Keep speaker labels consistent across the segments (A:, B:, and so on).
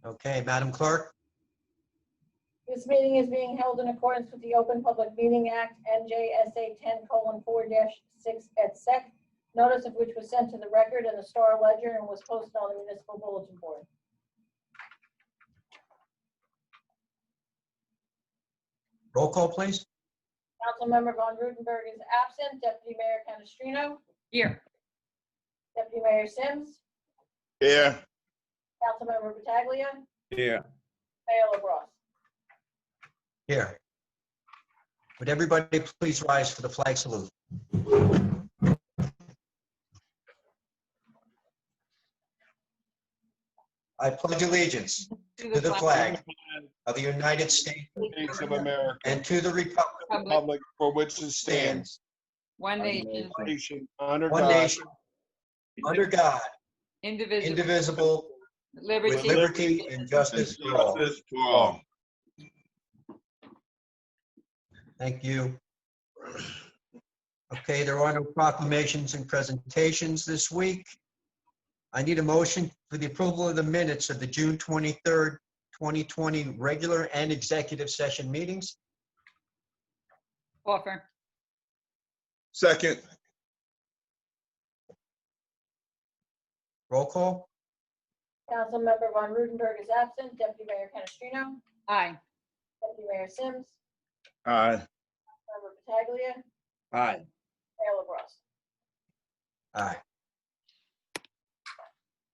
A: Okay, Madam Clerk?
B: This meeting is being held in accordance with the Open Public Meeting Act, NJSA 10:4-6 et sec. Notice of which was sent to the record in the Star Ledger and was posted on the municipal bulletin board.
A: Roll call, please.
B: Councilmember Von Rudenberg is absent. Deputy Mayor Canestrino?
C: Here.
B: Deputy Mayor Sims?
D: Here.
B: Councilmember Pataglia?
D: Here.
B: Mayor LaBrus?
A: Here. Would everybody please rise for the flag salute? I pledge allegiance to the flag of the United States
D: States of America,
A: and to the republic
D: republic for which it stands,
C: One nation,
D: under
A: one
D: God,
A: nation, under God,
C: indivisible,
A: indivisible, with
C: liberty.
A: liberty and justice for all.
D: justice for all.
A: Thank you. Okay, there are no proclamations and presentations this week. I need a motion for the approval of the minutes of the June 23rd, 2020 regular and executive session meetings.
C: Offer.
D: Second.
A: Roll call.
B: Councilmember Von Rudenberg is absent. Deputy Mayor Canestrino?
C: Aye.
B: Deputy Mayor Sims?
D: Aye.
B: Member Pataglia?
D: Aye.
B: Mayor LaBrus?
A: Aye.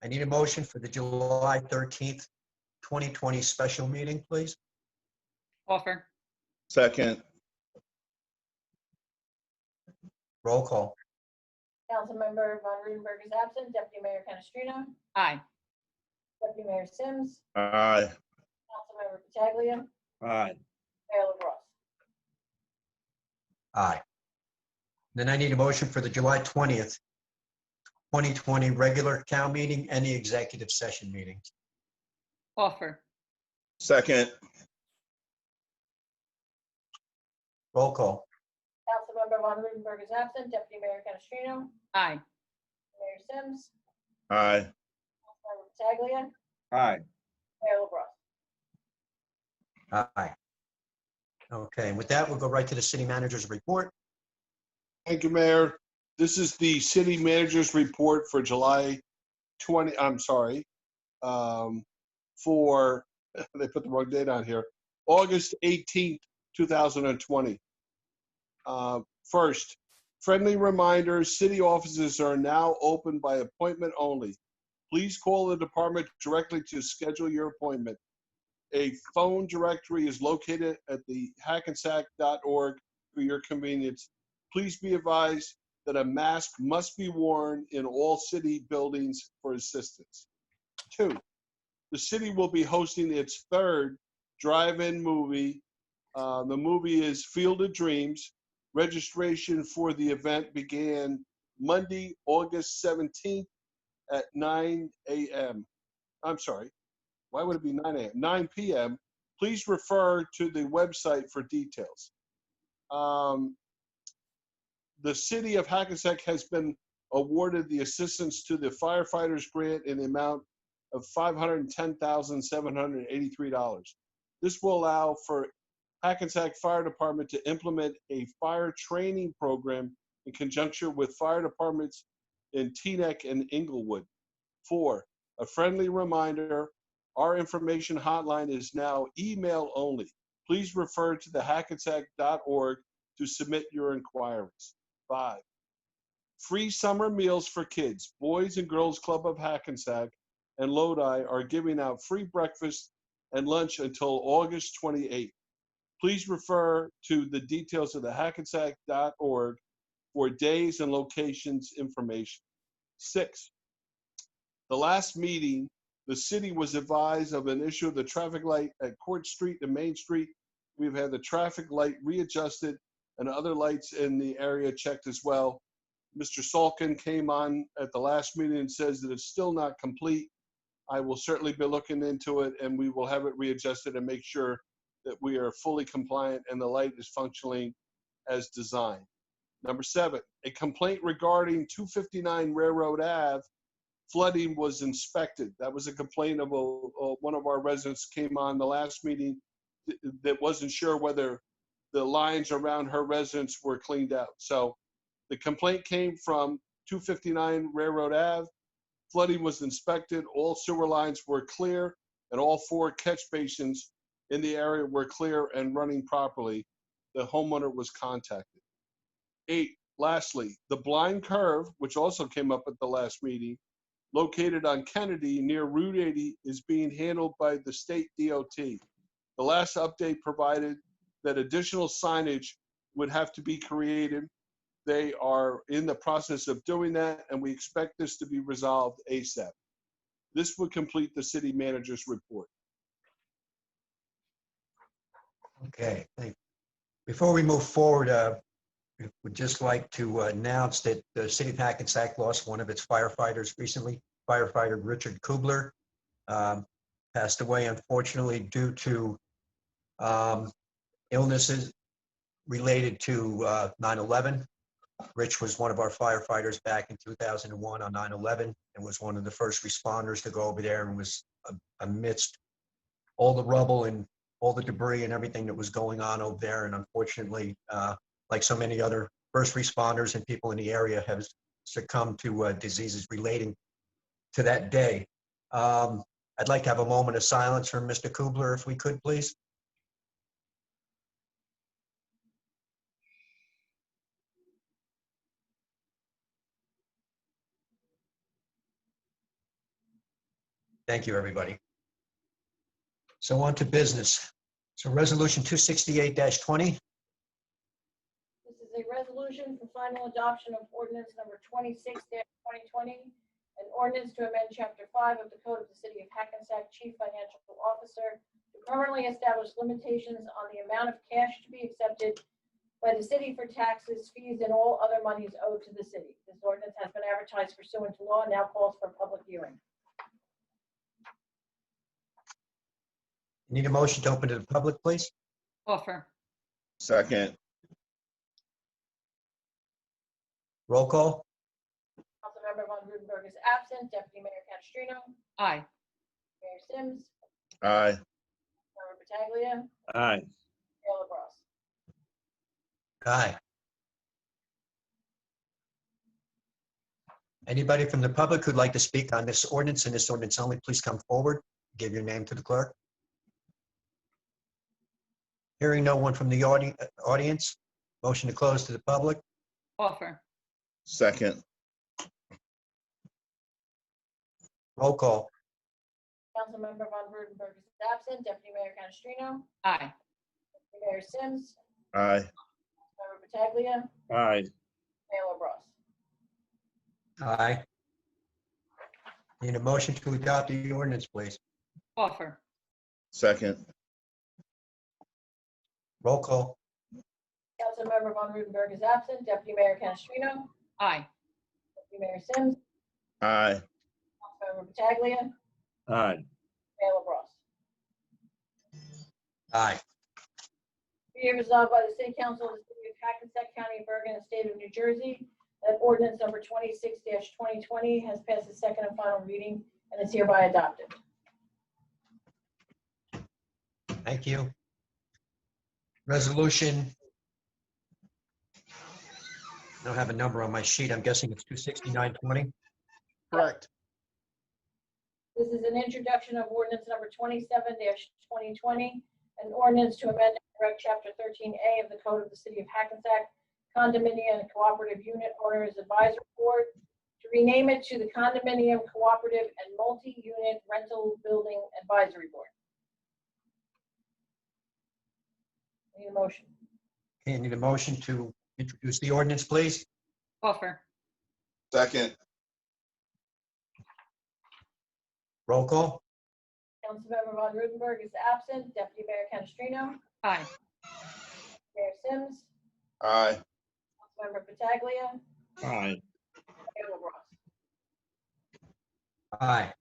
A: I need a motion for the July 13th, 2020 special meeting, please.
C: Offer.
D: Second.
A: Roll call.
B: Councilmember Von Rudenberg is absent. Deputy Mayor Canestrino?
C: Aye.
B: Deputy Mayor Sims?
D: Aye.
B: Councilmember Pataglia?
D: Aye.
B: Mayor LaBrus?
A: Aye. Then I need a motion for the July 20th, 2020 regular town meeting and the executive session meetings.
C: Offer.
D: Second.
A: Roll call.
B: Councilmember Von Rudenberg is absent. Deputy Mayor Canestrino?
C: Aye.
B: Mayor Sims?
D: Aye.
B: Councilmember Pataglia?
D: Aye.
B: Mayor LaBrus?
A: Aye. Okay, and with that, we'll go right to the city manager's report.
D: Thank you, Mayor. This is the city manager's report for July 20, for, they put the wrong date on here, August 18th, 2020. First, friendly reminder, city offices are now open by appointment only. Please call the department directly to schedule your appointment. A phone directory is located at the hackensack.org for your convenience. Please be advised that a mask must be worn in all city buildings for assistance. 2, the city will be hosting its third drive-in movie. The movie is Field of Dreams. Registration for the event began Monday, August 17th at 9 a.m. I'm sorry, why would it be 9 a.m.? 9 p.m. Please refer to the website for details. The city of Hackensack has been awarded the assistance to the firefighters grant in the amount of $510,783. This will allow for Hackensack Fire Department to implement a fire training program in conjunction with fire departments in Teaneck and Inglewood. 4, a friendly reminder, our information hotline is now email only. Please refer to the hackensack.org to submit your inquiries. 5, free summer meals for kids. Boys and Girls Club of Hackensack and Lodi are giving out free breakfast and lunch until August 28th. Please refer to the details of the hackensack.org for days and locations information. 6, the last meeting, the city was advised of an issue of the traffic light at Court Street and Main Street. We've had the traffic light readjusted and other lights in the area checked as well. Mr. Salkin came on at the last meeting and says that it's still not complete. I will certainly be looking into it, and we will have it readjusted and make sure that we are fully compliant and the light is functioning as designed. Number 7, a complaint regarding 259 Railroad Ave flooding was inspected. That was a complaint of one of our residents came on the last meeting that wasn't sure whether the lines around her residence were cleaned out. So the complaint came from 259 Railroad Ave. Flooding was inspected, all sewer lines were clear, and all 4 catch basins in the area were clear and running properly. The homeowner was contacted. 8, lastly, the blind curve, which also came up at the last meeting, located on Kennedy near Route 80, is being handled by the state DOT. The last update provided that additional signage would have to be created. They are in the process of doing that, and we expect this to be resolved ASAP. This would complete the city manager's report.
A: Okay, thank you. Before we move forward, we'd just like to announce that the city of Hackensack lost one of its firefighters recently. Firefighter Richard Kubler passed away, unfortunately, due to illnesses related to 9/11. Rich was one of our firefighters back in 2001 on 9/11 and was one of the first responders to go over there and was amidst all the rubble and all the debris and everything that was going on over there. And unfortunately, like so many other first responders and people in the area, have succumbed to diseases relating to that day. I'd like to have a moment of silence for Mr. Kubler, if we could, please. Thank you, everybody. So on to business. So resolution 268-20.
B: This is a resolution for final adoption of ordinance number 26-2020, an ordinance to amend Chapter 5 of the Code of the City of Hackensack, Chief Financial Officer, to permanently establish limitations on the amount of cash to be accepted by the city for taxes, fees, and all other monies owed to the city. This ordinance has been advertised pursuant to law and now calls for a public hearing.
A: Need a motion to open to the public, please?
C: Offer.
E: Second.
A: Roll call?
B: Councilmember Von Rudenberg is absent. Deputy Mayor Canestrino?
C: Aye.
B: Mayor Sims?
E: Aye.
B: Member Pataglia?
E: Aye.
B: Mayor LaBrus?
A: Aye. Anybody from the public who'd like to speak on this ordinance and this ordinance only, please come forward. Give your name to the clerk. Hearing no one from the audience, motion to close to the public.
C: Offer.
E: Second.
A: Roll call?
B: Councilmember Von Rudenberg is absent. Deputy Mayor Canestrino?
C: Aye.
B: Deputy Mayor Sims?
E: Aye.
B: Member Pataglia?
E: Aye.
B: Mayor LaBrus?
A: Aye. Need a motion to adopt the ordinance, please.
C: Offer.
E: Second.
A: Roll call?
B: Councilmember Von Rudenberg is absent. Deputy Mayor Canestrino?
C: Aye.
B: Deputy Mayor Sims?
E: Aye.
B: Councilmember Pataglia?
E: Aye.
B: Mayor LaBrus?
A: Aye.
B: Be it resolved by the City Council of the City of Hackensack County of Bergen and State of New Jersey that ordinance number 26-2020 has passed its second and final reading and is hereby adopted.
A: Thank you. Resolution. I don't have a number on my sheet. I'm guessing it's 269-20.
E: Correct.
B: This is an introduction of ordinance number 27-2020, an ordinance to amend and correct Chapter 13A of the Code of the City of Hackensack, Condominium and Cooperative Unit Owners Advisory Board, to rename it to the Condominium Cooperative and Multi-Unit Rental Building Advisory Board. Need a motion?
A: Okay, need a motion to introduce the ordinance, please.
C: Offer.
E: Second.
A: Roll call?
B: Councilmember Von Rudenberg is absent. Deputy Mayor Canestrino?
C: Aye.
B: Mayor Sims?
E: Aye.
B: Councilmember Pataglia?
E: Aye.
B: Mayor LaBrus?
A: Aye.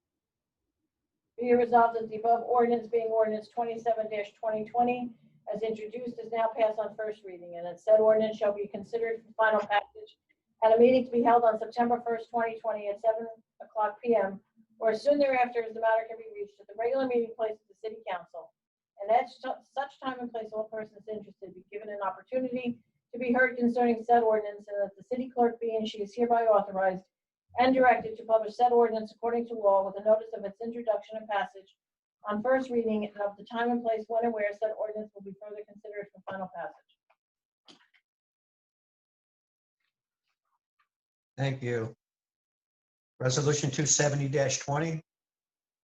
B: Be it resolved that the above ordinance being ordinance 27-2020 as introduced is now passed on first reading, and that said ordinance shall be considered for final passage at a meeting to be held on September 1st, 2020 at 7 o'clock p.m. or as soon thereafter as the matter can be reached at the regular meeting place of the city council. And at such time and place, all persons interested be given an opportunity to be heard concerning said ordinance, and that the city clerk be and she is hereby authorized and directed to publish said ordinance according to law with a notice of its introduction and passage on first reading, and of the time and place when and where said ordinance will be further considered for final passage.
A: Thank you. Resolution 270-20.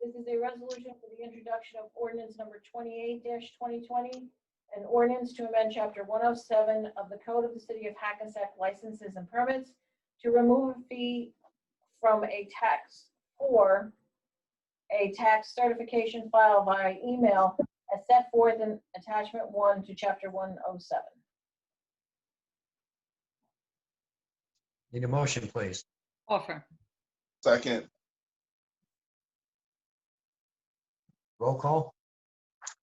B: This is a resolution for the introduction of ordinance number 28-2020, an ordinance to amend chapter 107 of the Code of the City of Hackensack Licenses and Permits to remove a fee from a tax for a tax certification file via email as set forth in attachment 1 to chapter 107.
A: Need a motion, please.
C: Offer.
E: Second.
A: Roll call.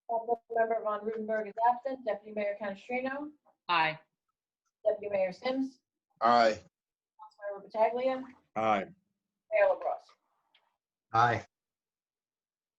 B: Councilmember Von Rudenberg is absent. Deputy Mayor Canestrino.
C: Aye.
B: Deputy Mayor Sims.
E: Aye.
B: Councilmember Pataglia.
E: Aye.
B: Mayor LaBrus.
A: Aye.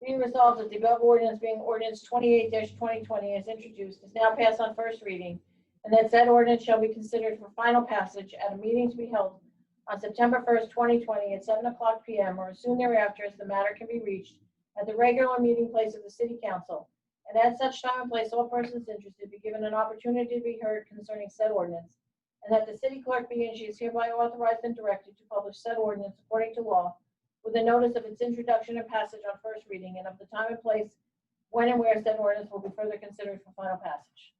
B: Be resolved that the above ordinance being ordinance 28-2020 as introduced is now passed on first reading, and that said ordinance shall be considered for final passage at a meeting to be held on September 1st, 2020 at 7 o'clock p.m. or as soon thereafter as the matter can be reached at the regular meeting place of the City Council, and at such time and place all persons interested be given an opportunity to be heard concerning said ordinance, and that the city clerk be and she is hereby authorized and directed to publish said ordinance according to law with a notice of its introduction and passage on first reading, and of the time and place when and where said ordinance will be further considered for final passage.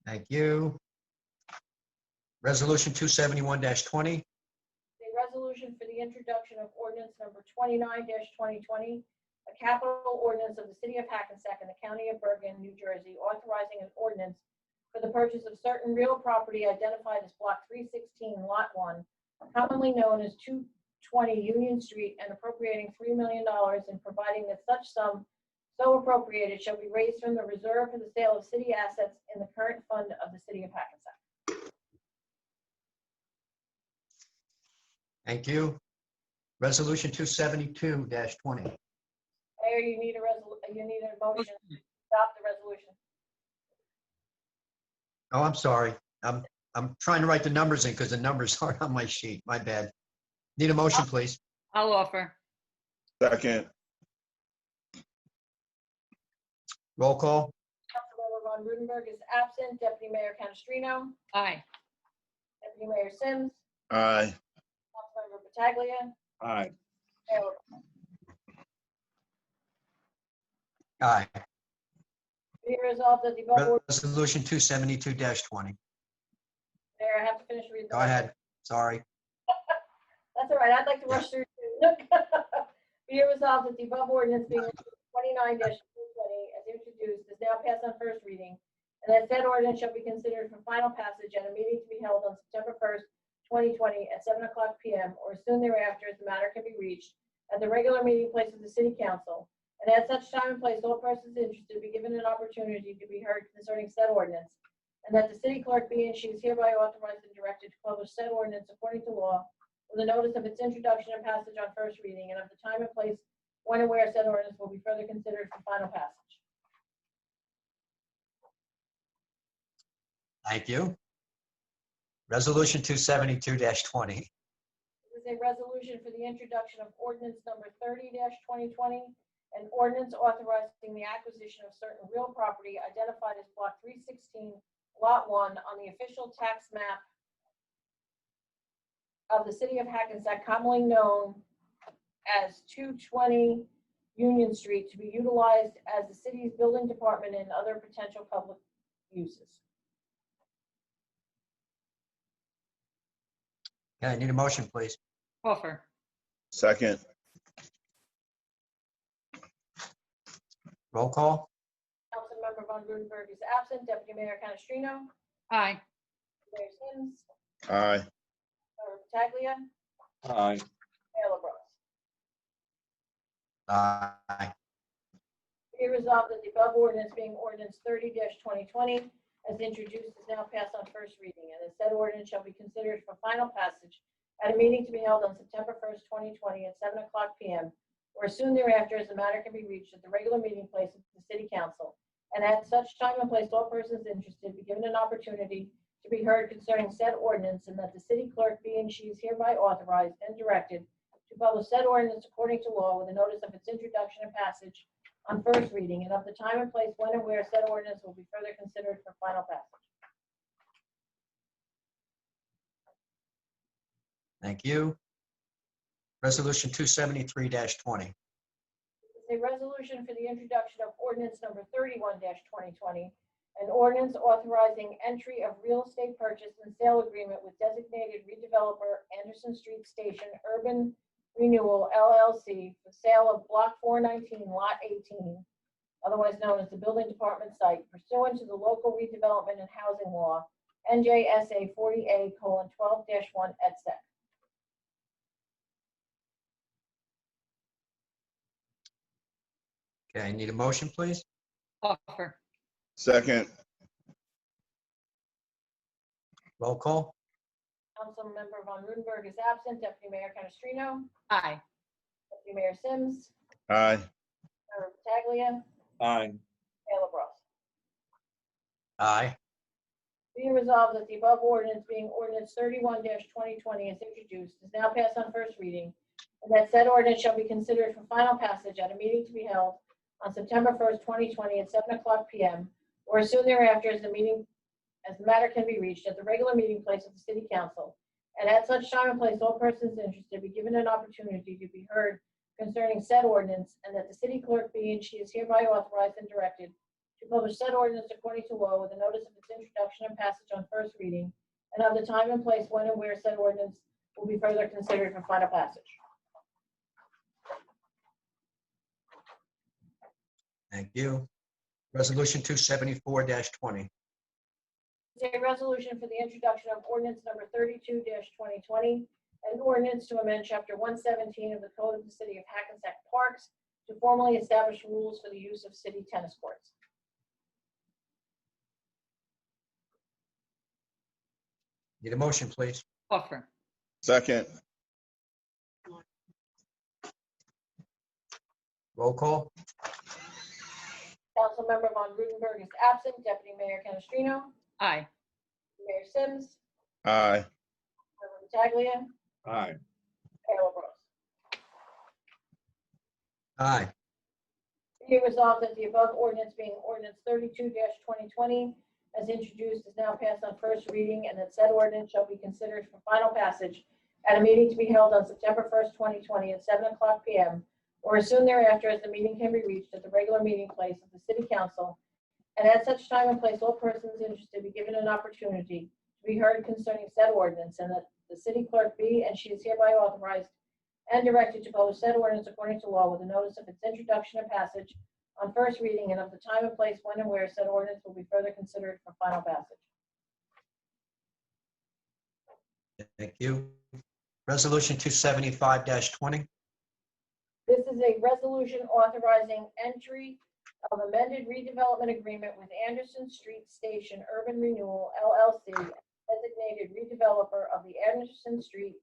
A: Thank you. Resolution 271-20.
B: A resolution for the introduction of ordinance number 29-2020, a capital ordinance of the City of Hackensack and the County of Bergen, New Jersey, authorizing an ordinance for the purchase of certain real property identified as Block 316, Lot 1, commonly known as 220 Union Street, and appropriating $3 million and providing that such sum so appropriated shall be raised from the reserve for the sale of city assets in the current fund of the City of Hackensack.
A: Thank you. Resolution 272-20.
B: Mayor, you need a motion to adopt the resolution.
A: Oh, I'm sorry. I'm trying to write the numbers in because the numbers aren't on my sheet. My bad. Need a motion, please.
C: I'll offer.
E: Second.
A: Roll call.
B: Councilmember Von Rudenberg is absent. Deputy Mayor Canestrino.
C: Aye.
B: Deputy Mayor Sims.
E: Aye.
B: Councilmember Pataglia.
E: Aye.
B: Mayor LaBrus.
A: Aye.
B: Be it resolved that the above ordinance,
A: Resolution 272-20.
B: Mayor, I have to finish reading.
A: Go ahead. Sorry.
B: That's all right. I'd like to rush through. Be it resolved that the above ordinance being 29-2020 as introduced is now passed on first reading, and that said ordinance shall be considered for final passage at a meeting to be held on September 1st, 2020 at 7 o'clock p.m. or as soon thereafter as the matter can be reached at the regular meeting place of the City Council, and at such time and place all persons interested be given an opportunity to be heard concerning said ordinance, and that the city clerk be and she is hereby authorized and directed to publish said ordinance according to law with a notice of its introduction and passage on first reading, and of the time and place when and where said ordinance will be further considered for final passage.
A: Thank you. Resolution 272-20.
B: This is a resolution for the introduction of ordinance number 30-2020, an ordinance authorizing the acquisition of certain real property identified as Block 316, Lot 1 on the official tax map of the City of Hackensack, commonly known as 220 Union Street, to be utilized as the city's building department and other potential public uses.
A: Okay, I need a motion, please.
C: Offer.
E: Second.
A: Roll call.
B: Councilmember Von Rudenberg is absent. Deputy Mayor Canestrino.
C: Aye.
B: Mayor Sims.
E: Aye.
B: Mayor Pataglia.
E: Aye.
B: Mayor LaBrus.
A: Aye.
B: Be resolved that the above ordinance being ordinance 30-2020 as introduced, is now passed on first reading, and the said ordinance shall be considered for final passage at a meeting to be held on September 1st, 2020 at 7:00 p.m. or soon thereafter, as the matter can be reached at the regular meeting place of the City Council. And at such time and place, all persons interested be given an opportunity to be heard concerning said ordinance, and that the city clerk be and she is hereby authorized and directed to publish said ordinance according to law with a notice of its introduction and passage on first reading, and of the time and place when and where said ordinance will be further considered for final passage.
A: Thank you. Resolution 273-20.
B: A resolution for the introduction of ordinance number 31-2020, an ordinance authorizing entry of real estate purchase and sale agreement with designated redeveloper Anderson Street Station Urban Renewal LLC for sale of Block 419, Lot 18, otherwise known as the Building Department site, pursuant to the local redevelopment and housing law, NJSA 40A:12-1 et sec.
A: Okay, need a motion, please?
C: Offer.
E: Second.
A: Roll call.
B: Councilmember Von Rudenberg is absent. Deputy Mayor Canestrino,
C: Aye.
B: Deputy Mayor Sims,
E: Aye.
B: Mayor Pataglia,
E: Aye.
B: Mayor LaBrus.
A: Aye.
B: Be it resolved that the above ordinance, being ordinance 31-2020, is introduced, is now passed on first reading, and that said ordinance shall be considered for final passage at a meeting to be held on September 1st, 2020 at 7:00 p.m. or as soon thereafter as the matter can be reached at the regular meeting place of the City Council. And at such time and place, all persons interested be given an opportunity to be heard concerning said ordinance, and that the city clerk be and she is hereby authorized and directed to publish said ordinance according to law with a notice of its introduction and passage on first reading, and of the time and place when and where said ordinance will be further considered for final passage.
A: Thank you. Resolution 274-20.
B: Is a resolution for the introduction of ordinance number 32-2020, an ordinance to amend Chapter 117 of the Code of the City of Hackensack Parks to formally establish rules for the use of city tennis courts.
A: Need a motion, please?
C: Offer.
E: Second.
A: Roll call.
B: Councilmember Von Rudenberg is absent. Deputy Mayor Canestrino,
C: Aye.
B: Mayor Sims,
E: Aye.
B: Mayor Pataglia,
E: Aye.
B: Mayor LaBrus.
A: Aye.
B: Be it resolved that the above ordinance, being ordinance 32-2020, as introduced, is now passed on first reading, and that said ordinance shall be considered for final passage at a meeting to be held on September 1st, 2020 at 7:00 p.m. or as soon thereafter as the meeting can be reached at the regular meeting place of the City Council. And at such time and place, all persons interested be given an opportunity to be heard concerning said ordinance, and that the city clerk be and she is hereby authorized and directed to publish said ordinance according to law with a notice of its introduction and passage on first reading, and of the time and place when and where said ordinance will be further considered for final passage.
A: Thank you. Resolution 275-20.
B: This is a resolution authorizing entry of amended redevelopment agreement with Anderson Street Station Urban Renewal LLC, designated redeveloper of the Anderson Street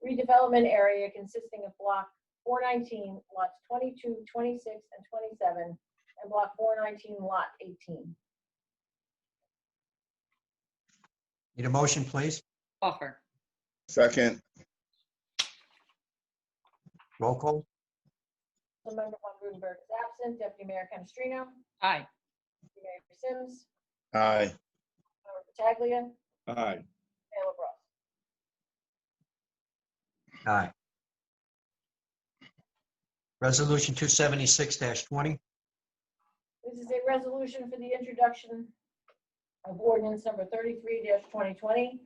B: redevelopment area consisting of Block 419, lots 22, 26, and 27, and Block 419, Lot 18.
A: Need a motion, please?
C: Offer.
E: Second.
A: Roll call.
B: Member Von Rudenberg is absent. Deputy Mayor Canestrino,
C: Aye.
B: Deputy Mayor Sims,
E: Aye.
B: Mayor Pataglia,
E: Aye.
B: Mayor LaBrus.
A: Aye. Resolution 276-20.
B: This is a resolution for the introduction of ordinance number 33-2020,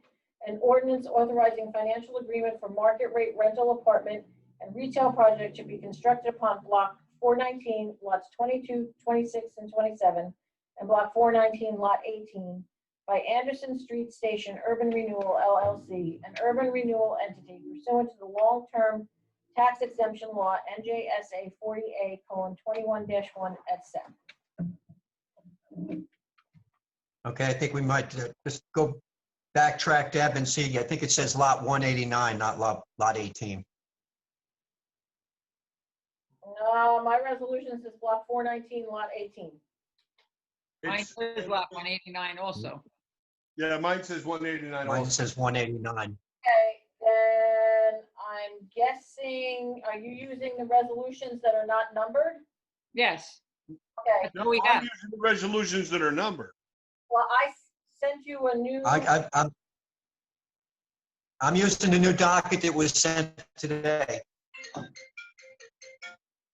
B: an ordinance authorizing financial agreement for market rate rental apartment and retail project to be constructed upon Block 419, lots 22, 26, and 27, and Block 419, Lot 18, by Anderson Street Station Urban Renewal LLC, an urban renewal entity pursuant to the long-term tax exemption law NJSA 40A:21-1 et sec.
A: Okay, I think we might just go backtrack, Deb, and see. I think it says lot 189, not lot 18.
B: My resolution says block 419, lot 18.
C: Mine
D: It's,
C: says lot 189 also.
D: yeah, mine says 189
A: Mine
D: also.
A: says 189.
B: Okay, then I'm guessing, are you using the resolutions that are not numbered?
C: Yes.
B: Okay,
C: That's
D: No,
C: what we
D: I'm
C: have.
D: using the resolutions that are numbered.
B: well, I sent you a new,
A: I'm using the new docket that was sent today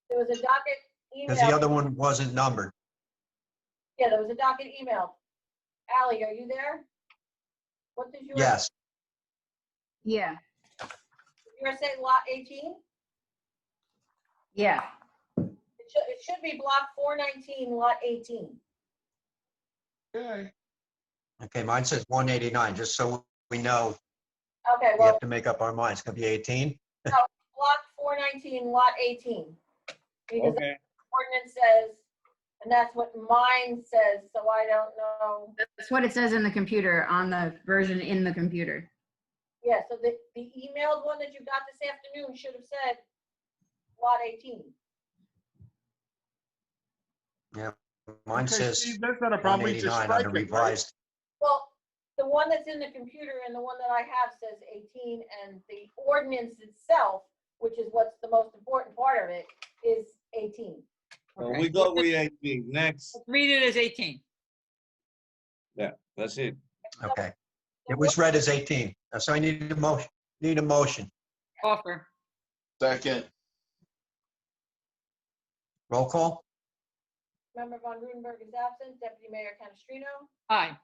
B: there was a docket
A: because the
B: email.
A: other one wasn't numbered.
B: Yeah, there was a docket email. Ally, are you there? What did yours?
A: Yes,
F: Yeah,
B: Did yours say lot 18?
F: yeah.
B: It should be block 419, lot 18.
D: Okay.
A: okay, mine says 189, just so we know,
B: Okay,
A: we
B: well,
A: have to make up our minds. It's gonna be 18.
B: block 419, lot 18. Because
E: Okay.
B: ordinance says, and that's what mine says, so I don't know.
F: That's what it says in the computer, on the version in the computer.
B: Yeah, so the emailed one that you got this afternoon should have said lot 18.
A: Yeah, mine
D: Okay,
A: says
D: Steve, that's not a problem. We just
A: 189 on
D: strike
A: the
D: it, right?
A: revised.
B: Well, the one that's in the computer and the one that I have says 18, and the ordinance itself, which is what's the most important part of it, is 18.
C: Okay.
G: We go with 18. Next.
C: Let's read it as 18.
G: Yeah, that's it.
A: Okay, it was read as 18. So I need a motion. Need a motion.
C: Offer.
E: Second.
A: Roll call.
B: Member Von Rudenberg is absent. Deputy Mayor Canestrino,
C: Aye.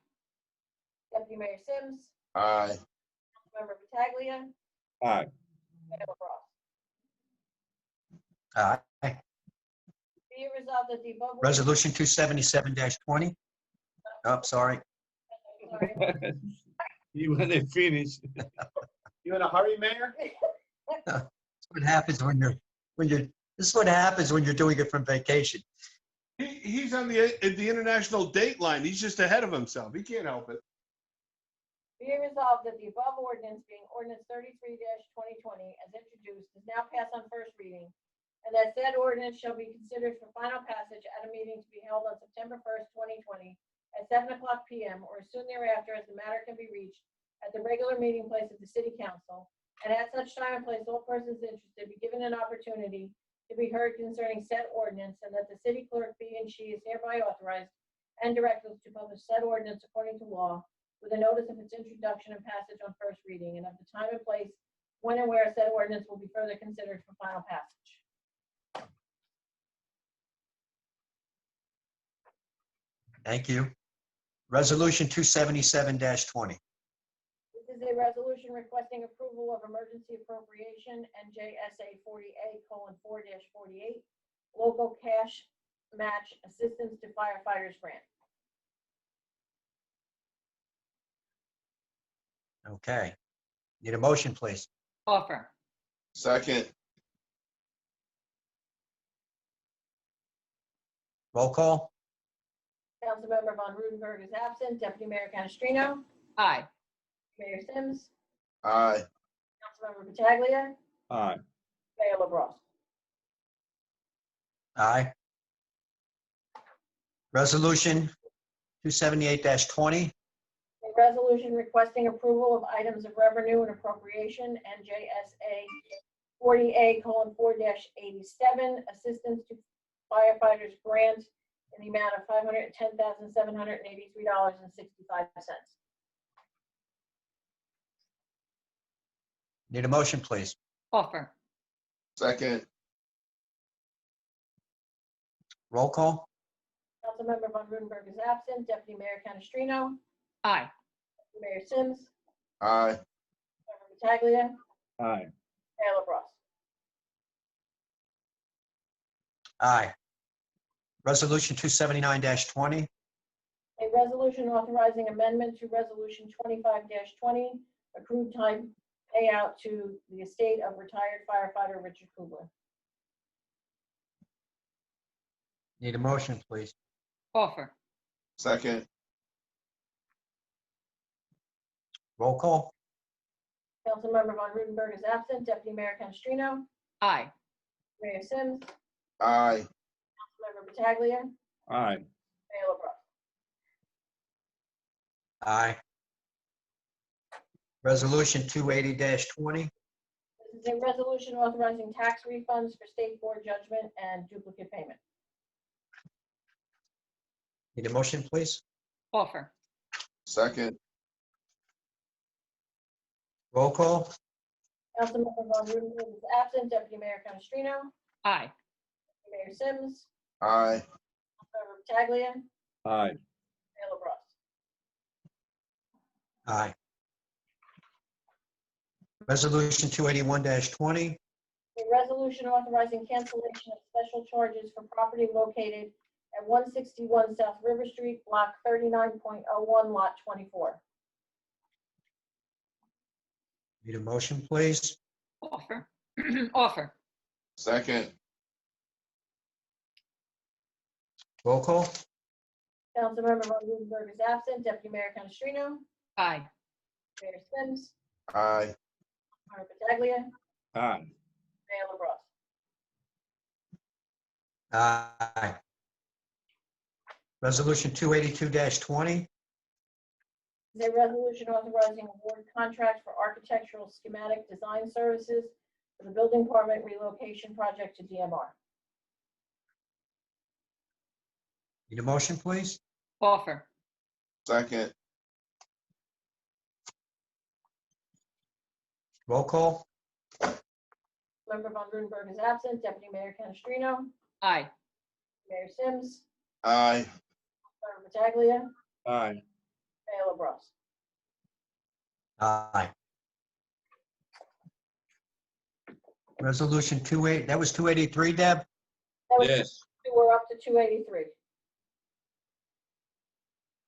B: Deputy Mayor Sims,
E: Aye.
B: Member Pataglia,
G: Aye.
B: Mayor LaBrus.
A: Aye.
B: Be it resolved that the above.
A: Resolution 277-20. Oh, sorry.
B: Sorry.
G: You want to finish?
H: You in a hurry, Mayor?
A: That's what happens when you're, this is what happens when you're doing it from vacation.
D: He's on the international date line. He's just ahead of himself. He can't help it.
B: Be it resolved that the above ordinance being ordinance 33-2020 as introduced is now passed on first reading, and that said ordinance shall be considered for final passage at a meeting to be held on September 1st, 2020 at 7:00 p.m. or as soon thereafter as the matter can be reached at the regular meeting place of the City Council, and at such time and place all persons interested be given an opportunity to be heard concerning said ordinance, and that the city clerk be and she is hereby authorized and directed to publish said ordinance according to law with a notice of its introduction and passage on first reading, and of the time and place when and where said ordinance will be further considered for final passage.
A: Thank you. Resolution 277-20.
B: This is a resolution requesting approval of emergency appropriation NJSA 40A:4-48, local cash match assistance to firefighters grant.
A: Okay. Need a motion, please.
C: Offer.
E: Second.
A: Roll call.
B: Councilmember Von Rudenberg is absent. Deputy Mayor Canestrino,
C: Aye.
B: Mayor Sims,
E: Aye.
B: Councilmember Pataglia,
G: Aye.
B: Mayor LaBrus.
A: Aye. Resolution 278-20.
B: A resolution requesting approval of items of revenue and appropriation NJSA 40A:4-87, assistance to firefighters grant in the amount of $510,783.65.
A: Need a motion, please.
C: Offer.
E: Second.
A: Roll call.
B: Councilmember Von Rudenberg is absent. Deputy Mayor Canestrino,
C: Aye.
B: Mayor Sims,
E: Aye.
B: Member Pataglia,
G: Aye.
B: Mayor LaBrus.
A: Aye. Resolution 279-20.
B: A resolution authorizing amendment to Resolution 25-20, accrued time payout to the estate of retired firefighter Richard Kugler.
A: Need a motion, please.
C: Offer.
E: Second.
A: Roll call.
B: Councilmember Von Rudenberg is absent. Deputy Mayor Canestrino?
C: Aye.
B: Mayor Sims?
E: Aye.
B: Councilmember Pataglia?
G: Aye.
B: Mayor LaBrus?
A: Aye. Resolution 280-20.
B: This is a resolution authorizing tax refunds for state board judgment and duplicate payment.
A: Need a motion, please?
C: Offer.
E: Second.
A: Roll call.
B: Councilmember Von Rudenberg is absent. Deputy Mayor Canestrino?
C: Aye.
B: Mayor Sims?
E: Aye.
B: Councilmember Pataglia?
G: Aye.
B: Mayor LaBrus?
A: Aye. Resolution 281-20.
B: A resolution authorizing cancellation of special charges for property located at 161 South River Street, Block 39.01, Lot 24.
A: Need a motion, please?
C: Offer. Offer.
E: Second.
A: Roll call.
B: Councilmember Von Rudenberg is absent. Deputy Mayor Canestrino?
C: Aye.
B: Mayor Sims?
E: Aye.
B: Councilmember Pataglia?
G: Aye.
B: Mayor LaBrus?
A: Aye. Resolution 282-20.
B: Is a resolution authorizing award contract for architectural schematic design services for the building department relocation project to DMR.
A: Need a motion, please?
C: Offer.
E: Second.
A: Roll call.
B: Member Von Rudenberg is absent. Deputy Mayor Canestrino?
C: Aye.
B: Mayor Sims?
E: Aye.
B: Councilmember Pataglia?
G: Aye.
B: Mayor LaBrus?
A: Aye. Resolution 28, that was 283, Deb?
B: That was
G: Yes.
B: we're up to 283.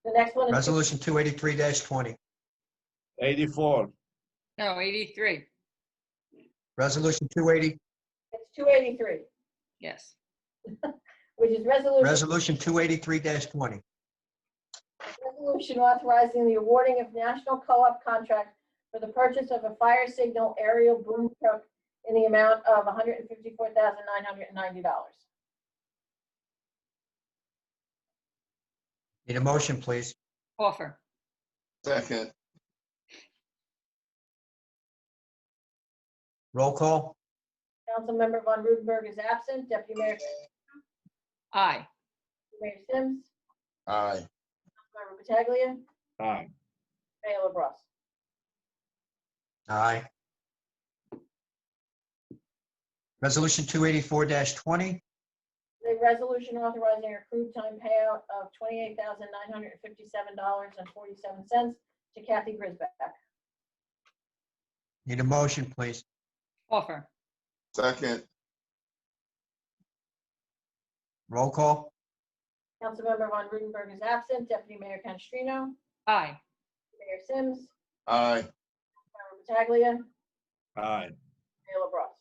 B: The next one is
A: Resolution 283-20.
G: 84.
C: No, 83.
A: Resolution 280,
B: it's 283,
C: Yes.
B: which is resolution
A: Resolution 283-20.
B: authorizing the awarding of national co-op contract for the purchase of a fire signal aerial boom truck in the amount of $154,990.
A: Need a motion, please?
C: Offer.
E: Second.
A: Roll call.
B: Councilmember Von Rudenberg is absent. Deputy Mayor
C: Aye.
B: Mayor Sims?
E: Aye.
B: Councilmember Pataglia?
G: Aye.
B: Mayor LaBrus?
A: Aye. Resolution 284-20.
B: The resolution authorizing accrued time payout of $28,957.47 to Kathy Grisbeck.
A: Need a motion, please?
C: Offer.
E: Second.
A: Roll call.
B: Councilmember Von Rudenberg is absent. Deputy Mayor Canestrino?
C: Aye.
B: Mayor Sims?
E: Aye.
B: Councilmember Pataglia?
G: Aye.
B: Mayor LaBrus?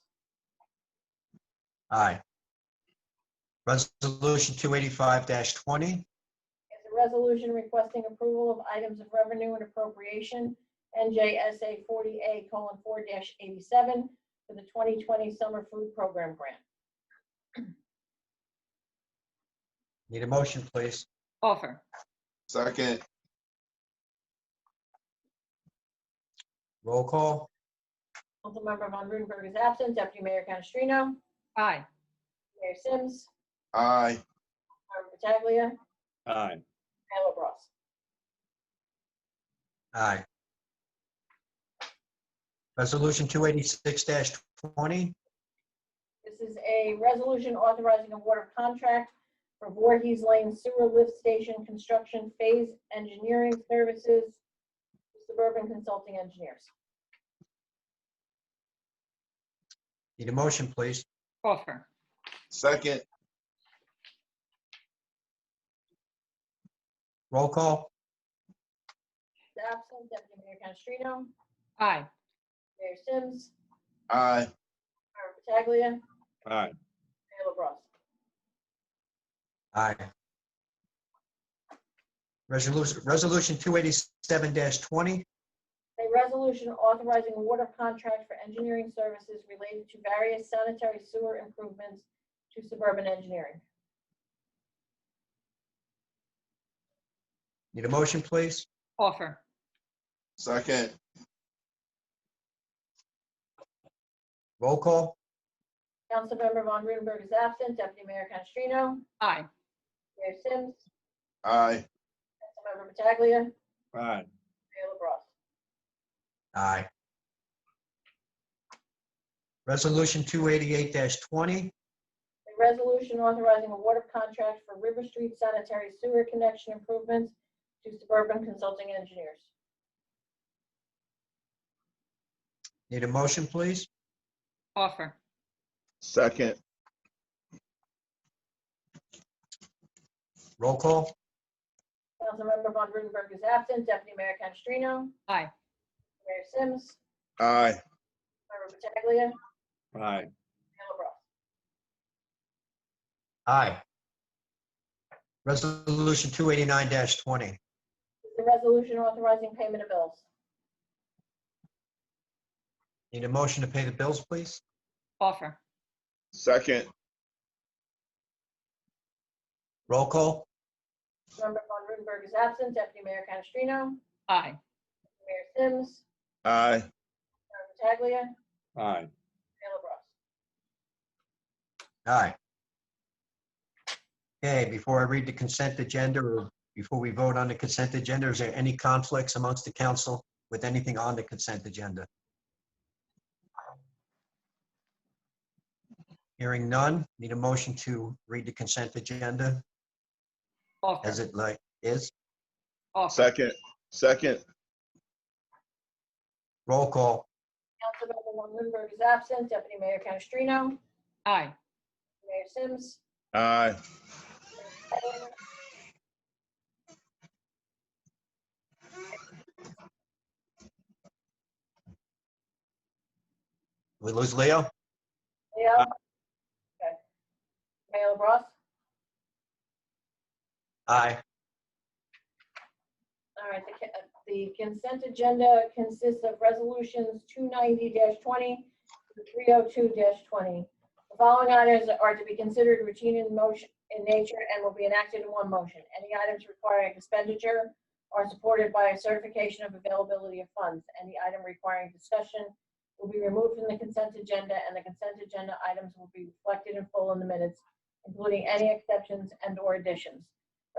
A: Aye. Resolution 285-20.
B: Is a resolution requesting approval of items of revenue and appropriation, NJSA 40A:4-87, for the 2020 Summer Food Program Grant.
A: Need a motion, please?
C: Offer.
E: Second.
A: Roll call.
B: Councilmember Von Rudenberg is absent. Deputy Mayor Canestrino?
C: Aye.
B: Mayor Sims?
E: Aye.
B: Councilmember Pataglia?
G: Aye.
B: Mayor LaBrus?
A: Aye. Resolution 286-20.
B: This is a resolution authorizing award of contract for Voorhees Lane Sewer Lift Station Construction Phase Engineering Services to Suburban Consulting Engineers.
A: Need a motion, please?
C: Offer.
E: Second.
A: Roll call.
B: Absent, Deputy Mayor Canestrino?
C: Aye.
B: Mayor Sims?
E: Aye.
B: Councilmember Pataglia?
G: Aye.
B: Mayor LaBrus?
A: Aye. Resolution 287-20.
B: A resolution authorizing award of contract for engineering services related to various sanitary sewer improvements to Suburban Engineering.
A: Need a motion, please?
C: Offer.
E: Second.
A: Roll call?
B: Councilmember Von Rudenberg is absent. Deputy Mayor Canestrino.
C: Aye.
B: Mayor Sims.
E: Aye.
B: Councilmember Pataglia.
G: Aye.
B: Mayor LaBrus.
A: Aye. Resolution 288-20.
B: A resolution authorizing award of contract for River Street sanitary sewer connection improvements to Suburban Consulting Engineers.
A: Need a motion, please?
C: Offer.
E: Second.
A: Roll call?
B: Councilmember Von Rudenberg is absent. Deputy Mayor Canestrino.
C: Aye.
B: Mayor Sims.
E: Aye.
B: Member Pataglia.
G: Aye.
B: Mayor LaBrus.
A: Aye. Resolution 289-20.
B: The resolution authorizing payment of bills.
A: Need a motion to pay the bills, please?
C: Offer.
E: Second.
A: Roll call?
B: Member Von Rudenberg is absent. Deputy Mayor Canestrino.
C: Aye.
B: Mayor Sims.
E: Aye.
B: Member Pataglia.
G: Aye.
B: Mayor LaBrus.
A: Aye. Okay, before I read the consent agenda, or before we vote on the consent agenda, is there any conflicts amongst the council with anything on the consent agenda? Hearing none, need a motion to read the consent agenda
C: Offer.
A: as it is?
C: Offer.
E: Second. Second.
A: Roll call?
B: Councilmember Von Rudenberg is absent. Deputy Mayor Canestrino.
C: Aye.
B: Mayor Sims.
E: Aye.
A: We lose Leo?
B: Leo. Okay. Mayor LaBrus.
A: Aye.
B: All right, the consent agenda consists of resolutions 290-20 to 302-20. The following items are to be considered routine in motion in nature and will be enacted in one motion. Any items requiring expenditure are supported by a certification of availability of funds. Any item requiring discussion will be removed from the consent agenda, and the consent agenda items will be reflected in full in the minutes, including any exceptions and/or additions.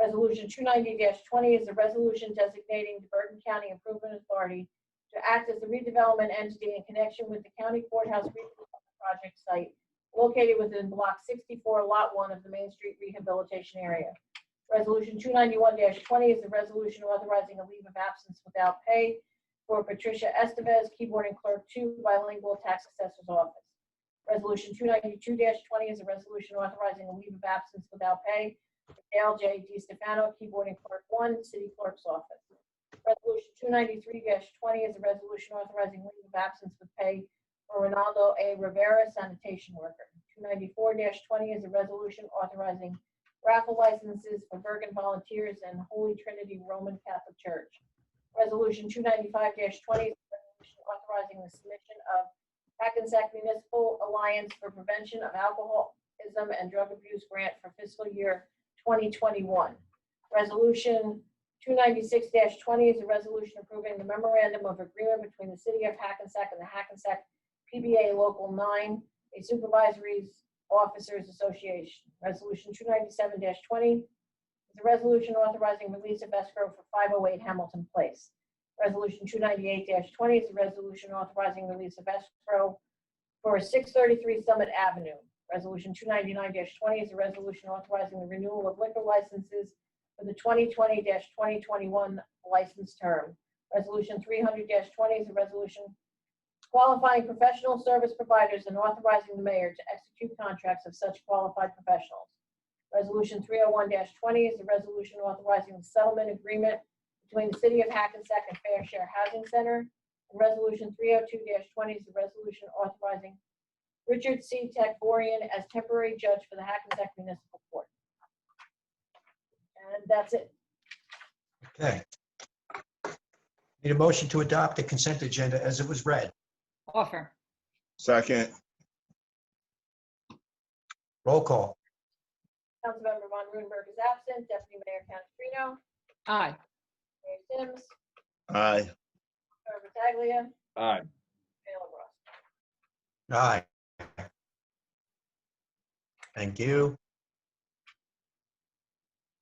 B: Resolution 290-20 is a resolution designating the Bergen County Improvement Authority to act as the redevelopment entity in connection with the county courthouse redevelopment project site located within Block 64, Lot 1 of the Main Street Rehabilitation Area. Resolution 291-20 is a resolution authorizing a leave of absence without pay for Patricia Estevez, keyboarding clerk 2, bilingual tax assessor's office. Resolution 292-20 is a resolution authorizing a leave of absence without pay for Dale J. DiStefano, keyboarding clerk 1, city clerk's office. Resolution 293-20 is a resolution authorizing leave of absence with pay for Ronaldo A. Rivera, sanitation worker. 294-20 is a resolution authorizing raffle licenses for Bergen Volunteers and Holy Trinity Roman Catholic Church. Resolution 295-20 is a resolution authorizing the submission of Hackensack Municipal Alliance for Prevention of Alcoholism and Drug Abuse Grant for fiscal year 2021. Resolution 296-20 is a resolution approving the memorandum of agreement between the City of Hackensack and the Hackensack PBA Local 9, a Supervisory Officers Association. Resolution 297-20 is a resolution authorizing release of escrow for 508 Hamilton Place. Resolution 298-20 is a resolution authorizing release of escrow for 633 Summit Avenue. Resolution 299-20 is a resolution authorizing the renewal of liquor licenses for the 2020-2021 license term. Resolution 300-20 is a resolution qualifying professional service providers and authorizing the mayor to execute contracts of such qualified professionals. Resolution 301-20 is a resolution authorizing the settlement agreement between the City of Hackensack and Fair Share Housing Center. And Resolution 302-20 is a resolution authorizing Richard C. Takborian as temporary judge for the Hackensack Municipal Court. And that's it.
A: Okay. Need a motion to adopt the consent agenda as it was read.
C: Offer.
E: Second.
A: Roll call.
B: Councilmember Von Rudenberg is absent. Deputy Mayor Canestrino.
C: Aye.
B: Mayor Sims.
E: Aye.
B: Mayor Battaglia.
G: Aye.
B: Mayor LaBrus.
A: Aye. Thank you.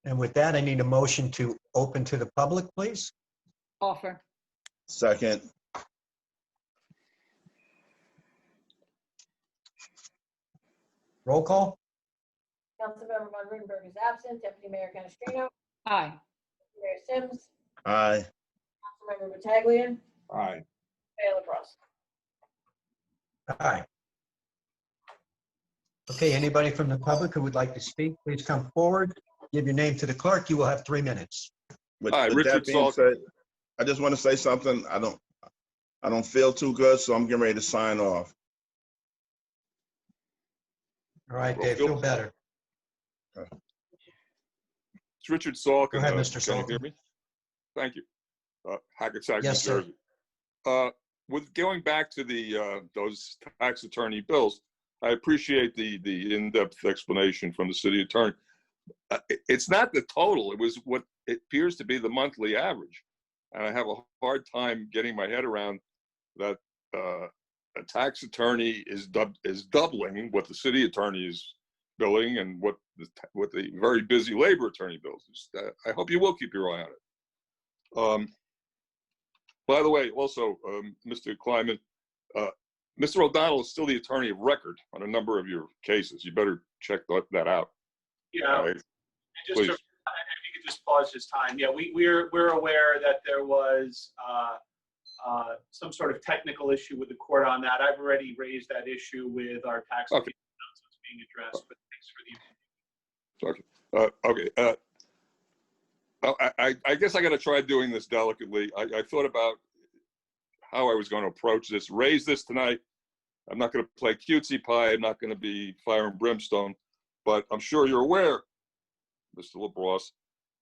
A: And with that, I need a motion to open to the public, please.
C: Offer.
E: Second.
A: Roll call.
B: Councilmember Von Rudenberg is absent. Deputy Mayor Canestrino.
C: Aye.
B: Mayor Sims.
E: Aye.
B: Councilmember Battaglia.
G: Aye.
B: Mayor LaBrus.
A: Aye. Okay, anybody from the public who would like to speak, please come forward. Give your name to the clerk. You will have 3 minutes.
E: With,
I: Hi,
E: with
I: Richard
E: that being
I: Salk.
E: said, I just want to say something. I don't feel too good, so I'm getting ready to sign off.
A: All right,
I: Well,
A: Dave,
I: Phil-
A: feel better.
I: It's Richard Salk.
A: Go ahead,
I: and,
A: Mr.
I: Can you
A: Salk.
I: hear me? Thank you. Hackensack, New
A: Yes, sir.
I: Jersey. With going back to the those tax attorney bills, I appreciate the in-depth explanation from the city attorney. It's not the total. It was what it appears to be the monthly average. And I have a hard time getting my head around that a tax attorney is doubling what the city attorney is billing and what the very busy labor attorney bills. I hope you will keep your eye on it. By the way, also, Mr. Kleiman, Mr. O'Donnell is still the attorney of record on a number of your cases. You better check that out.
H: Yeah,
I: All right.
H: and just
I: Please.
H: to, if you could just pause this time. Yeah, we're aware that there was some sort of technical issue with the court on that. I've already raised that issue with our tax
I: Okay.
H: appeal, so it's being addressed, but thanks for the
I: Okay. I guess I got to try doing this delicately. I thought about how I was going to approach this, raise this tonight. I'm not going to play cutesy pie. I'm not going to be fire and brimstone, but I'm sure you're aware, Mr. LaBrosse,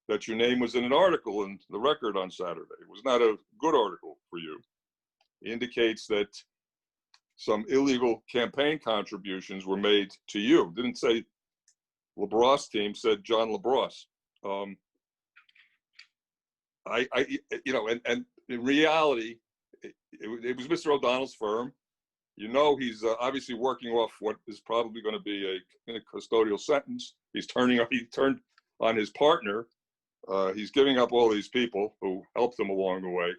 I: that your name was in an article in the Record on Saturday. It was not a good article for you. It indicates that some illegal campaign contributions were made to you. Didn't say LaBrosse team, said John LaBrosse. And in reality, it was Mr. O'Donnell's firm. You know, he's obviously working off what is probably going to be a custodial sentence. He turned on his partner. He's giving up all these people who helped him along the way.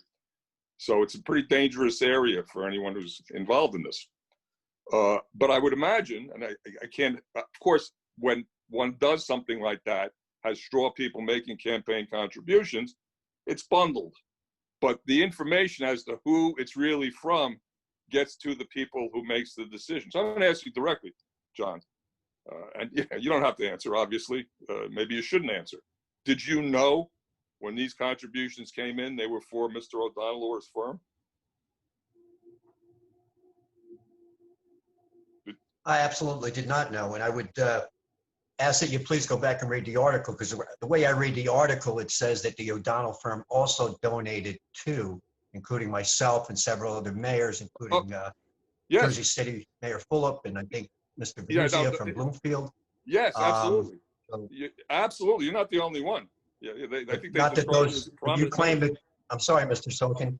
I: So it's a pretty dangerous area for anyone who's involved in this. But I would imagine, and I can't, of course, when one does something like that, has straw people making campaign contributions, it's bundled. But the information as to who it's really from gets to the people who makes the decision. So I'm going to ask you directly, John, and you don't have to answer, obviously. Maybe you shouldn't answer. Did you know when these contributions came in, they were for Mr. O'Donnell or his firm?
A: I absolutely did not know, and I would ask that you please go back and read the article, because the way I read the article, it says that the O'Donnell firm also donated to, including myself and several other mayors, including
I: Yes.
A: Jersey City Mayor Fulop, and I think Mr.
I: Yeah,
A: Venezia
I: no,
A: from Bloomfield.
I: Yes, absolutely.
A: So-
I: Absolutely. You're not the only one. Yeah, I think they
A: Not that
I: describe it as
A: those,
I: a
A: you
I: prominent
A: claim
I: name.
A: that, I'm sorry, Mr. Silkin,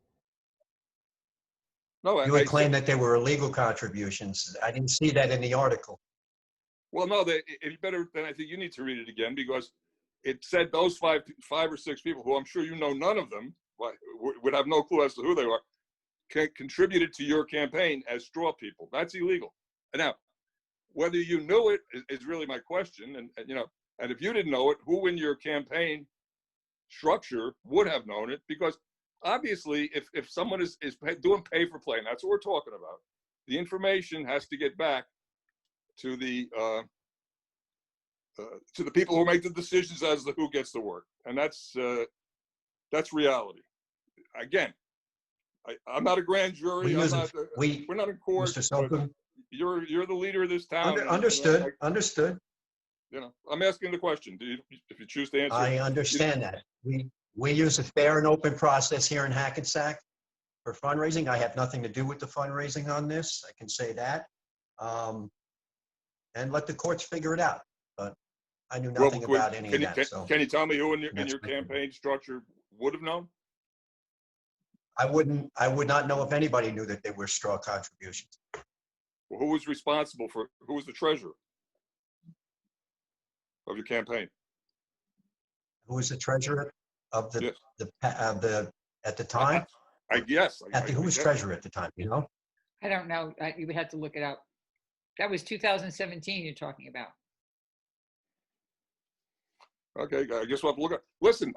I: No,
A: you would claim that they were illegal contributions. I didn't see that in the article.
I: Well, no, if better, then I think you need to read it again, because it said those five or six people, who I'm sure you know none of them, would have no clue as to who they are, contributed to your campaign as straw people. That's illegal. And now, whether you knew it is really my question. And if you didn't know it, who in your campaign structure would have known it? Because obviously, if someone is doing pay for play, and that's what we're talking about, the information has to get back to the people who make the decisions as to who gets the work, and that's reality. Again, I'm not a grand jury. We're not in court.
A: Mr. Silkin,
I: You're the leader of this town.
A: understood.
I: I'm asking the question. If you choose to answer,
A: I understand that. We use a fair and open process here in Hackensack for fundraising. I have nothing to do with the fundraising on this. I can say that. And let the courts figure it out. But I knew
I: Well,
A: nothing about any of that, so
I: can you tell me who in
A: that's
I: your
A: my opinion.
I: campaign structure would have known?
A: I would not know if anybody knew that there were straw contributions.
I: Well, who was responsible for, who was the treasurer of your campaign?
A: Who was the treasurer of
I: Yes.
A: at the time?
I: Yes.
A: Who was treasurer at the time, you know?
C: I don't know. You would have to look it up. That was 2017 you're talking about.
I: Okay, I guess we'll have to look at. Listen,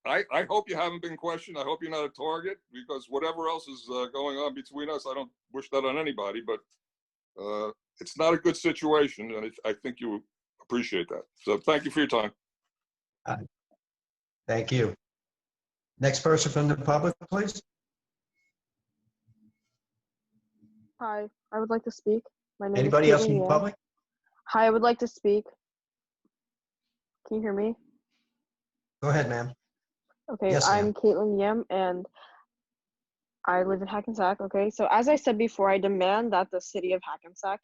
I: I hope you haven't been questioned. I hope you're not a target, because whatever else is going on between us, I don't wish that on anybody. But it's not a good situation, and I think you appreciate that. So thank you for your time.
A: Thank you. Next person from the public, please.
J: Hi, I would like to speak. My name
A: Anybody
J: is
A: else from
J: Caitlin
A: the
J: Yam.
A: public?
J: Hi, I would like to speak. Can you hear me?
A: Go ahead, ma'am.
J: Okay,
A: Yes,
J: I'm
A: ma'am.
J: Caitlin Yam, and I live in Hackensack. Okay, so as I said before, I demand that the city of Hackensack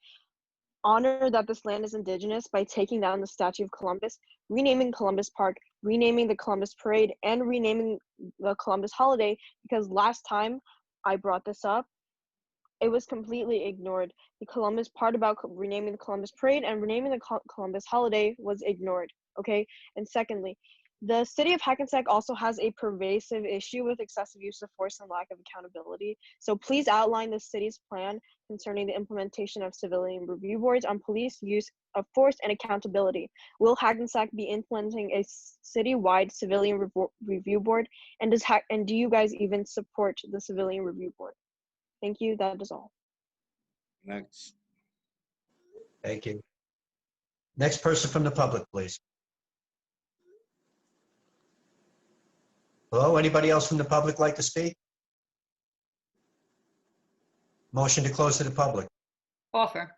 J: honor that this land is indigenous by taking down the Statue of Columbus, renaming Columbus Park, renaming the Columbus Parade, and renaming the Columbus holiday, because last time I brought this up, it was completely ignored. The Columbus part about renaming the Columbus Parade and renaming the Columbus holiday was ignored, okay? And secondly, the city of Hackensack also has a pervasive issue with excessive use of force and lack of accountability. So please outline the city's plan concerning the implementation of civilian review boards on police use of force and accountability. Will Hackensack be implementing a citywide civilian review board? And do you guys even support the civilian review board? Thank you. That is all.
G: Next.
A: Thank you. Next person from the public, please. Hello, anybody else from the public like to speak? Motion to close to the public.
C: Offer.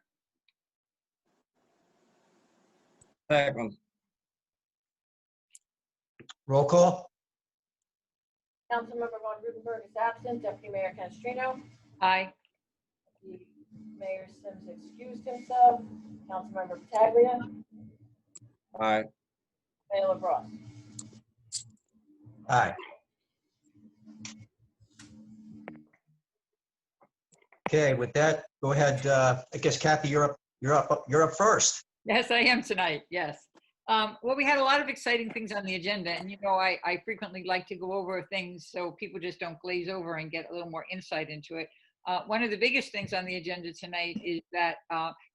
G: Second.
A: Roll call?
B: Councilmember Von Rudenberg is absent. Deputy Mayor Canestrino.
C: Aye.
B: Mayor Sims excused himself. Councilmember Pataglia.
G: Aye.
B: Mayor LaBrus.
A: Aye. Okay, with that, go ahead. I guess Kathy, you're up first.
C: Yes, I am tonight. Yes. Well, we had a lot of exciting things on the agenda, and you know, I frequently like to go over things so people just don't glaze over and get a little more insight into it. One of the biggest things on the agenda tonight is that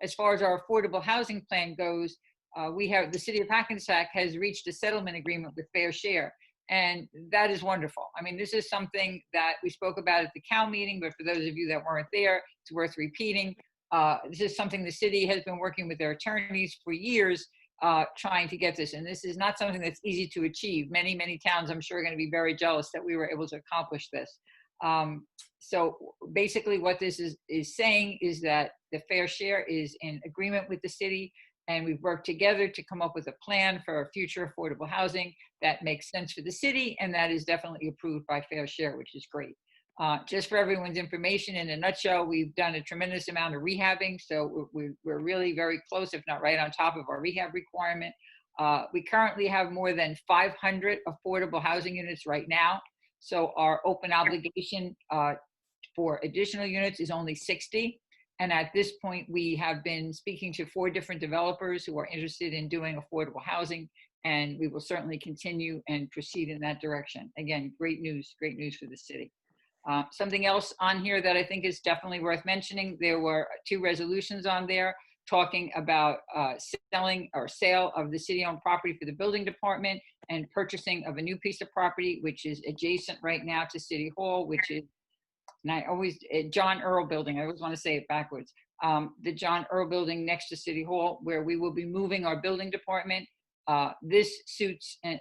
C: as far as our affordable housing plan goes, the city of Hackensack has reached a settlement agreement with Fair Share, and that is wonderful. I mean, this is something that we spoke about at the COW meeting, but for those of you that weren't there, it's worth repeating. This is something the city has been working with their attorneys for years, trying to get this, and this is not something that's easy to achieve. Many towns, I'm sure, are going to be very jealous that we were able to accomplish this. So basically what this is saying is that the Fair Share is in agreement with the city, and we've worked together to come up with a plan for future affordable housing that makes sense for the city, and that is definitely approved by Fair Share, which is great. Just for everyone's information, in a nutshell, we've done a tremendous amount of rehabbing, so we're really very close, if not right on top of our rehab requirement. We currently have more than 500 affordable housing units right now, so our open obligation for additional units is only 60. And at this point, we have been speaking to 4 different developers who are interested in doing affordable housing, and we will certainly continue and proceed in that direction. Again, great news for the city. Something else on here that I think is definitely worth mentioning, there were 2 resolutions on there talking about selling or sale of the city-owned property for the building department and purchasing of a new piece of property, which is adjacent right now to City Hall, which is, and I always, John Earl Building, I always want to say it backwards, the John Earl Building next to City Hall, where we will be moving our building department. This suits, and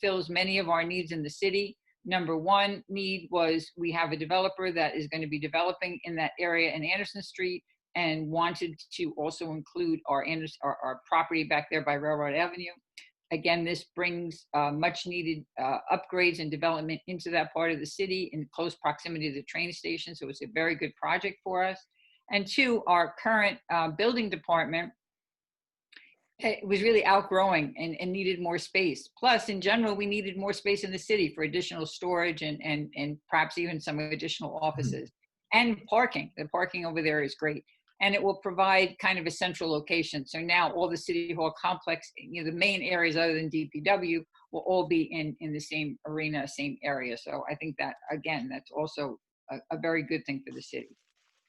C: fills many of our needs in the city. Number one need was we have a developer that is going to be developing in that area in Anderson Street and wanted to also include our property back there by Railroad Avenue. Again, this brings much needed upgrades and development into that part of the city in close proximity to the train station. So it's a very good project for us. And two, our current building department, it was really outgrowing and needed more space. Plus, in general, we needed more space in the city for additional storage and perhaps even some additional offices and parking. The parking over there is great. And it will provide kind of a central location. So now all the City Hall complex, you know, the main areas other than DPW will all be in the same arena, same area. So I think that, again, that's also a very good thing for the city.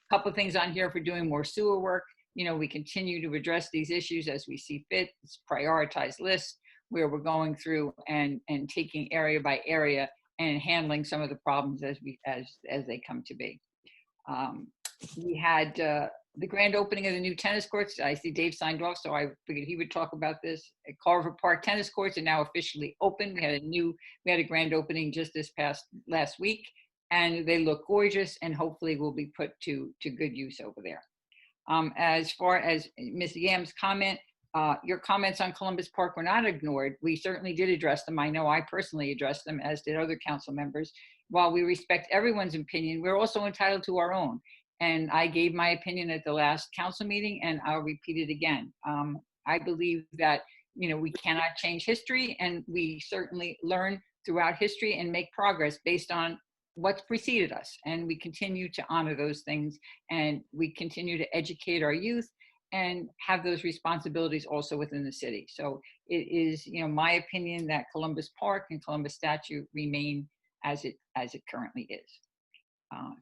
C: A couple of things on here for doing more sewer work. You know, we continue to address these issues as we see fit. It's a prioritized list where we're going through and taking area by area and handling some of the problems as they come to be. We had the grand opening of the new tennis courts. I see Dave signed off, so I figured he would talk about this. Carver Park tennis courts are now officially open. We had a grand opening just last week, and they look gorgeous and hopefully will be put to good use over there. As far as Ms. Yam's comment, your comments on Columbus Park were not ignored. We certainly did address them. I know I personally addressed them, as did other council members. While we respect everyone's opinion, we're also entitled to our own. And I gave my opinion at the last council meeting, and I'll repeat it again. I believe that, you know, we cannot change history, and we certainly learn throughout history and make progress based on what's preceded us. And we continue to honor those things, and we continue to educate our youth and have those responsibilities also within the city. So it is, you know, my opinion that Columbus Park and Columbus Statue remain as it currently is.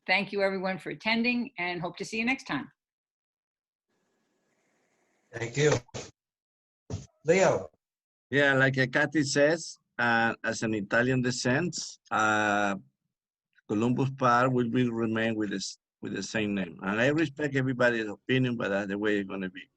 C: Thank you everyone for attending, and hope to see you next time.
A: Thank you. Leo?
G: Yeah, like Kathy says, as an Italian descent, Columbus Park will remain with the same name. And I respect everybody's opinion, but that's the way it's gonna be.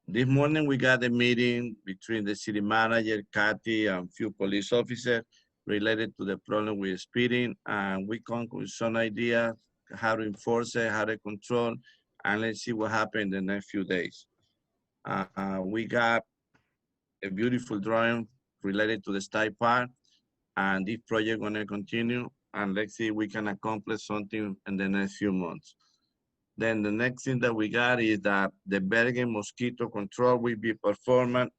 G: This morning we got a meeting between the city manager, Kathy, and few police officers related to the problem with speeding, and we come with some idea how to enforce it, how to control, and let's see what happens in the next few days. We got a beautiful drawing related to the Style Park, and this project gonna continue, and let's see if we can accomplish something in the next few months. Then the next thing that we got is that the Bergen mosquito control will be performed.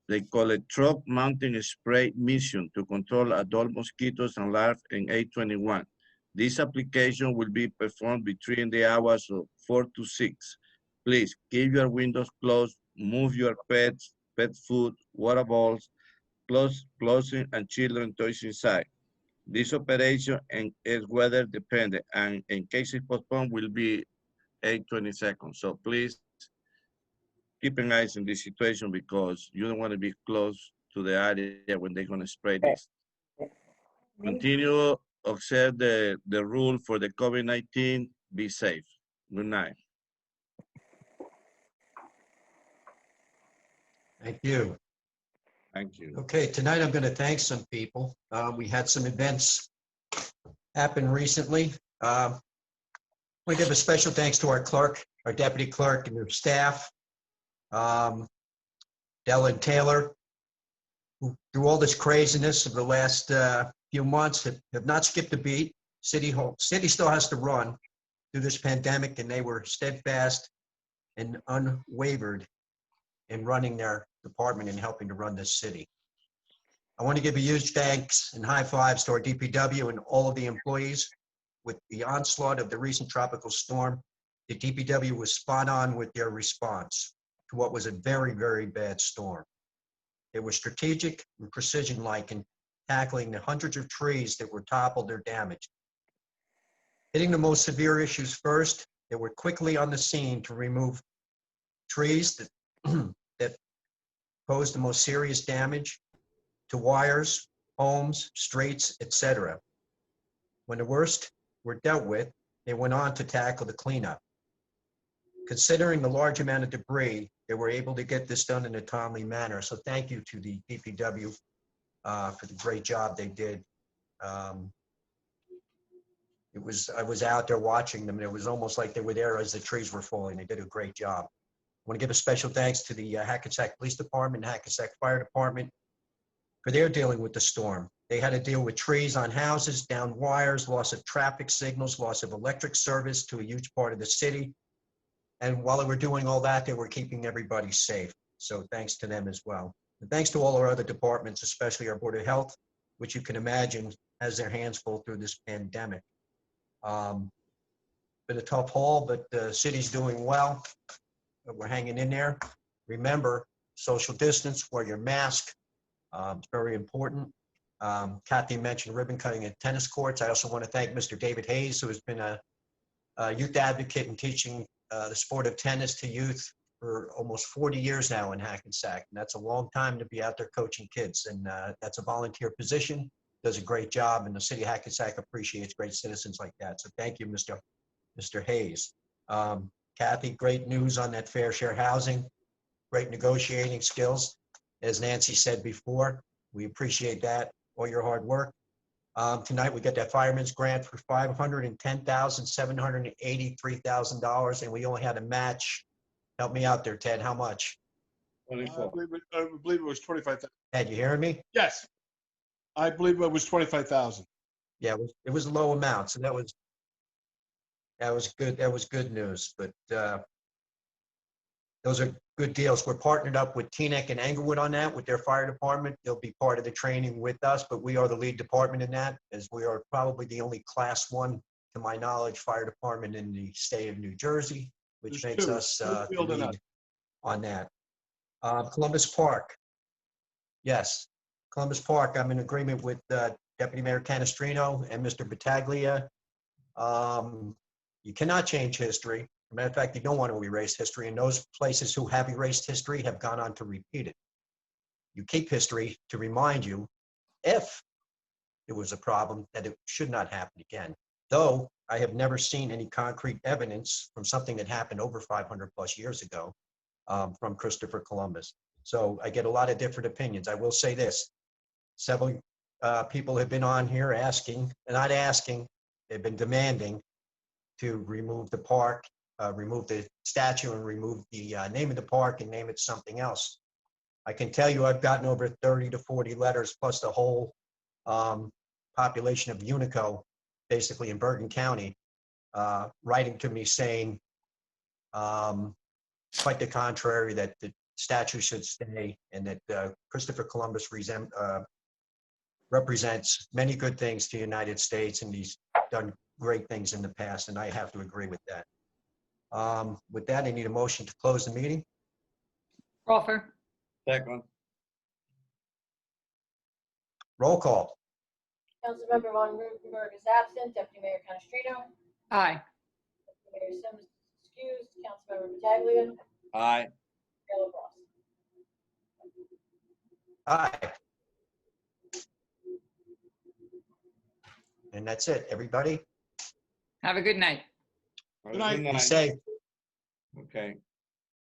G: They call it truck mounting spray mission to control adult mosquitoes and larvae in 821. This application will be performed between the hours of 4 to 6. Please keep your windows closed, move your pet food, water balls, clothing, and children toys inside. This operation is weather dependent, and in case it's postponed will be 8/22. So please keep an eye on this situation, because you don't want to be close to the area when they're going to spray this. Continue, observe the rule for the COVID-19. Be safe. Good night.
A: Thank you.
G: Thank you.
A: Okay, tonight I'm going to thank some people. We had some events happen recently. We give a special thanks to our clerk, our deputy clerk, and their staff. Dell and Taylor, who through all this craziness of the last few months have not skipped a beat. City still has to run through this pandemic, and they were steadfast and unwavered in running their department and helping to run this city. I want to give a huge thanks and high fives to our DPW and all of the employees. With the onslaught of the recent tropical storm, the DPW was spot on with their response to what was a very, very bad storm. They were strategic and precision-like in tackling the hundreds of trees that were toppled or damaged. Hitting the most severe issues first, they were quickly on the scene to remove trees that posed the most serious damage to wires, homes, streets, etc. When the worst were dealt with, they went on to tackle the cleanup. Considering the large amount of debris, they were able to get this done in a timely manner. So thank you to the DPW for the great job they did. I was out there watching them, and it was almost like they were there as the trees were falling. They did a great job. want to give a special thanks to the Hackensack Police Department, Hackensack Fire Department for their dealing with the storm. They had to deal with trees on houses, down wires, loss of traffic signals, loss of electric service to a huge part of the city. And while they were doing all that, they were keeping everybody safe. So thanks to them as well. And thanks to all our other departments, especially our Board of Health, which you can imagine has their hands full through this pandemic. Been a tough haul, but the city's doing well. We're hanging in there. Remember, social distance, wear your mask. It's very important. Kathy mentioned ribbon cutting at tennis courts. I also want to thank Mr. David Hayes, who has been a youth advocate in teaching the sport of tennis to youth for almost 40 years now in Hackensack. And that's a long time to be out there coaching kids. And that's a volunteer position, does a great job. And the city of Hackensack appreciates great citizens like that. So thank you, Mr. Hayes. Kathy, great news on that fair share housing, great negotiating skills. As Nancy said before, we appreciate that, all your hard work. Tonight we got that fireman's grant for $510,783,000, and we only had a match. Help me out there, Ted. How much?
G: 24.
D: I believe it was 25,000.
A: Ted, you hearing me?
D: Yes. I believe it was 25,000.
A: Yeah, it was a low amount, so that was good. That was good news. But those are good deals. We're partnered up with Teaneck and Englewood on that with their fire department. They'll be part of the training with us, but we are the lead department in that, as we are probably the only Class 1, to my knowledge, fire department in the state of New Jersey, which
D: There's
A: makes
D: two.
A: us the
D: Smithfield and us.
A: lead on that. Columbus Park. Yes, Columbus Park, I'm in agreement with Deputy Mayor Canestrino and Mr. Battaglia. You cannot change history. As a matter of fact, you don't want to erase history, and those places who have erased history have gone on to repeat it. You keep history to remind you, if it was a problem, that it should not happen again. Though I have never seen any concrete evidence from something that happened over 500 plus years ago from Christopher Columbus. So I get a lot of different opinions. I will say this, several people have been on here asking, not asking, they've been demanding to remove the park, remove the statue and remove the name of the park and name it something else. I can tell you I've gotten over 30 to 40 letters plus the whole population of Unico, basically in Bergen County, writing to me saying, quite the contrary, that the statue should stay and that Christopher Columbus represents many good things to the United States, and he's done great things in the past, and I have to agree with that. With that, I need a motion to close the meeting.
C: Crawford.
G: Second.
A: Roll call.
B: Councilmember Von Rudenberg is absent. Deputy Mayor Canestrino.
C: Aye.
B: Deputy Mayor Sims is excused. Councilmember Pataglia.
G: Aye.
B: Mayor LaBrus.
A: Aye. And that's it, everybody.
C: Have a good night.
G: Good
D: night.
A: Be safe.
G: Okay.